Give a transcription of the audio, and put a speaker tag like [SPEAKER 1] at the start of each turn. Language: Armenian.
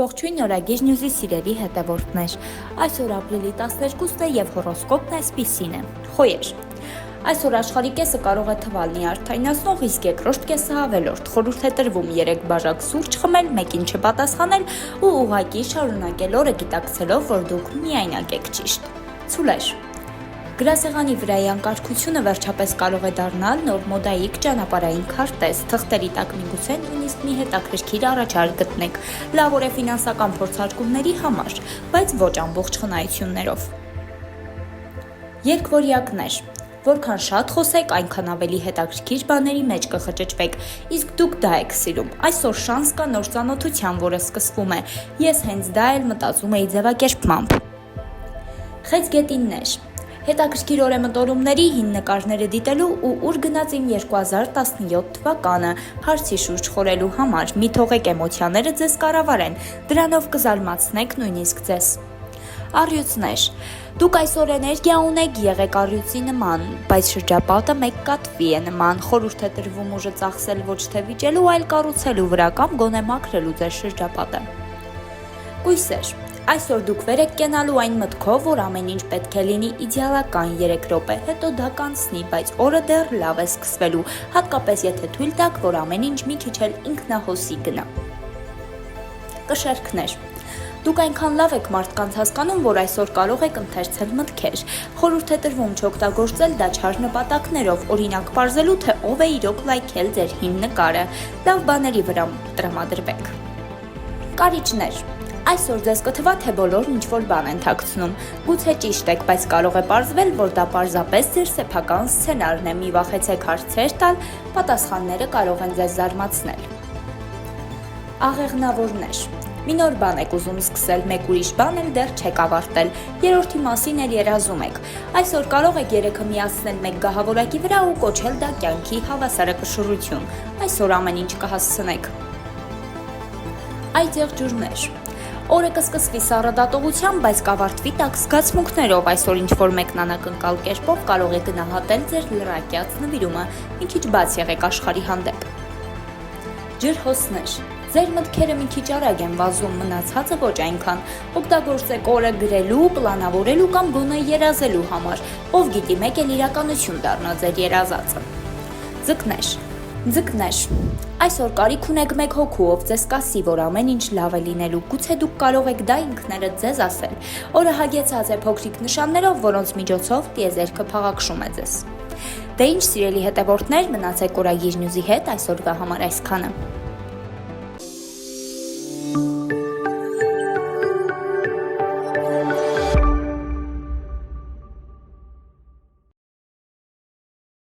[SPEAKER 1] Ողջույն Օրագիր Նյուզի սիրելի հետևորդներ, այսօր ապրիլի 12-ն է և հորոսկոպն այսպիսին է, խոյեր։ Այսօր աշխարհի կեսը կարող է թվալ նյարդայնացնող, իսկ երկրորդ կեսը ավելորդ, խորհուրդ է տրվում 3 բաժակ սուրճ խմել, մեկին չպատասխանել ու ուղղակի շարունակել օրը գիտակցելով, որ դուք միայնակ եք ճիշտ։ Ցուլեր։ Գրասեղանի վրայի անկարգությունը վերջապես կարող է դառնալ նոր մոդայիկ ճանապարհային քարտեզ, թղթերի տակ միգուցե նույնիսկ մի հետաքրքիր առաջարկ գտնեք, լավ օր է ֆինանսական փորձարկումների համար, բայց ոչ ամբողջ խնայություններով։ Երկվորյակներ։ Որքան շատ խոսեք, այնքան ավելի հետաքրքիր բաների մեջ կխճճվեք, իսկ դուք դա եք սիրում։ Այսօր շանս կա նոր ծանոթության, որը սկսվում է։ Ես հենց դա էլ մտածում էի ձևակերպմամբ։ Խեցգետիններ։ Հետաքրքիր օրեմտորումների հին նկարները դիտելու ու ուր գնաց իմ 2017 թվականը հարցի շուրջ խորելու համար, մի թողեք էմոցիաները ձեզ կառավարեն, դրանով կզարմացնեք նույնիսկ ձեզ։ Առյուծներ։ Դուք այսօր էներգիա ունեք, եղեք առյուծի նման, բայց շրջապատը մեկ կատվի է նման, խորհուրդ է տրվում ուժը ծախսել ոչ թե վիճելու, այլ կառուցելու վրա կամ գոնե մաքրելու ձեր շրջապատը։ Կույսեր։ Այսօր դուք վեր եք կենալու այն մտքով, որ ամեն ինչ պետք է լինի իդեալական 3 րոպե, հետո դա կանցնի, բայց օրը դեռ լավ է սկսվելու, հատկապես եթե թույլ տաք, որ ամեն ինչ մի քիչ էլ ինքնահոսի գնա։ Կշերքներ։ Դուք այնքան լավ եք մարդկանց հասկանում, որ այսօր կարող եք ընթերցել մտքեր։ Խորհուրդ է տրվում չօգտագործել դա չար նպատակներով, օրինակ պարզելու, թե ով է իրոք լայքել ձեր հին նկարը, լավ բաների վրա տրամադրվեք։ Կարիճներ։ Այսօր ձեզ կթվա, թե բոլորն ինչ-որ բան են թաքցնում։ Գուցե ճիշտ եք, բայց կարող է պարզվել, որ դա պարզապես ձեր սեփական սցենարն է, մի վախեցեք հարցեր տալ, պատասխանները կարող են ձեզ զարմացնել։ Աղեղնավորներ։ Մի նոր բան եք ուզում սկսել, մեկ ուրիշ բան էլ դեռ չեք ավարտել, երրորդի մասին էլ երազում եք։ Այսօր կարող եք երեքը միացնել մեկ գահավորակի վրա ու կոչել դա կյանքի հավասարակշռություն։ Այսօր ամեն ինչ կհասցնեք։ Այդ եղջյուրներ։ Օրը կսկսվի սառը բայց կավարտվի տաք զգացմունքներով, այսօր ինչ-որ մեկնանակնկալ կերպով կարող եք գնահատել ձեր լրակյաց նվիրումը, մի քիչ բաց եղեք աշխարհի հանդեպ։ Ջրհոսներ։ Ձեր մտքերը մի քիչ արագ են վազում, մնացածը ոչ այնքան։ Օգտագործեք օրը գրելու, պլանավորելու կամ գոնե երազելու համար, ով գիտի մեկ էլ իրականություն դառնա ձեր երազածը։ Ձկներ։ Այսօր կարիք ունեք մեկ հոգու, ով ձեզ կասի, որ ամեն ինչ լավ է լինելու, գուցե դուք կարող եք դա ինքներդ ձեզ ասել։ Օրը հագեցած է փոքրիկ նշաններով, որոնց միջոցով տիեզերքը փաղաքշում է ձեզ։ Դե ինչ, սիրելի հետևորդներ, մնացեք Օրագիր Նյուզի հետ այսօրվա համար այսքանը։